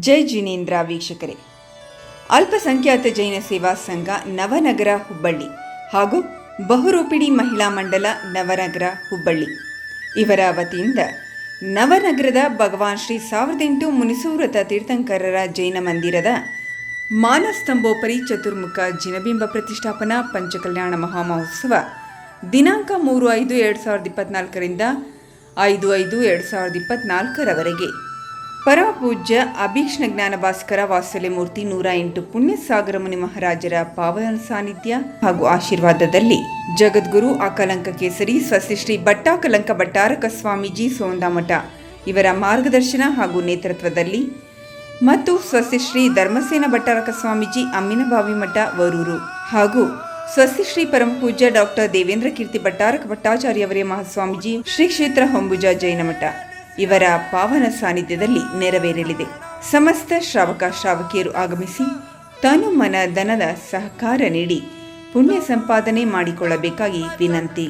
ಜೈ ಜಿನೇಂದ್ರ ವೀಕ್ಷಕರೇ, ಅಲ್ಪಸಂಖ್ಯಾತ ಜೈನ ಸೇವಾ ಸಂಘ ನವನಗರ ಹುಬ್ಬಳ್ಳಿ ಹಾಗೂ ಬಹುರೂಪಿಣಿ ಮಹಿಳಾ ಮಂಡಲ ನವನಗರ ಹುಬ್ಬಳ್ಳಿ ಇವರ ವತಿಯಿಂದ ನವನಗರದ ಭಗವಾನ್ ಶ್ರೀ 1008 ಮುನಿಸೂರತ ತೀರ್ಥಂಕರರ ಜೈನ ಮಂದಿರದ ಮಾನಸ್ತಂಭೋಪರಿ ಚತುರ್ಮುಖ ಜಿನಬಿಂಬ ಪ್ರತಿಷ್ಠಾಪನಾ ಪಂಚಕಲ್ಯಾಣ ಮಹಾಮಹೋತ್ಸವ ದಿನಾಂಕ 3/5/2024ರಿಂದ 5/5/2024ರವರೆಗೆ ಪರಮ ಪೂಜ್ಯ ಅಭೀಕ್ಷ್ಣ ಜ್ಞಾನ ಭಾಸ್ಕರ ವಾತ್ಸಲ್ಯ ಮೂರ್ತಿ 108 ಪುಣ್ಯಸಾಗರ ಮುನಿ ಮಹಾರಾಜರ ಪಾವನ ಸಾನ್ನಿಧ್ಯ ಹಾಗೂ ಆಶೀರ್ವಾದದಲ್ಲಿ ಜಗದ್ಗುರು ಅಕಲಂಕ ಕೇಸರಿ ಸ್ವಸ್ತಿಶ್ರೀ ಭಟ್ಟಾಕಲಂಕ ಭಟ್ಟಾರಕ ಸ್ವಾಮೀಜಿ ಸೋಂದಾಮಠ ಇವರ ಮಾರ್ಗದರ್ಶನ ಹಾಗೂ ನೇತೃತ್ವದಲ್ಲಿ ಮತ್ತು ಸ್ವಸ್ತಿಶ್ರೀ ಧರ್ಮಸೇನ ಭಟ್ಟಾರಕ ಸ್ವಾಮೀಜಿ ಅಮ್ಮಿನಬಾವಿ ಮಠ ವರೂರು ಹಾಗೂ ಸ್ವಸ್ತಿಶ್ರೀ ಪರಮ ಪೂಜ್ಯ ಡಾಕ್ಟರ್ ದೇವೇಂದ್ರ ಕೀರ್ತಿ ಭಟ್ಟಾರಕ ಭಟ್ಟಾಚಾರ್ಯವರೇ ಮಹಾಸ್ವಾಮೀಜಿ ಶ್ರೀ ಕ್ಷೇತ್ರ ಹೊಂಬುಜ ಜೈನ ಮಠ ಇವರ ಪಾವನ ಸಾನ್ನಿಧ್ಯದಲ್ಲಿ ನೆರವೇರಲಿದೆ. ಸಮಸ್ತ ಶ್ರಾವಕ ಶ್ರಾವಕಿಯರು ಆಗಮಿಸಿ ತನು ಮನ ಧನದ ಸಹಕಾರ ನೀಡಿ ಪುಣ್ಯ ಸಂಪಾದನೆ ಮಾಡಿಕೊಳ್ಳಬೇಕಾಗಿ ವಿನಂತಿ.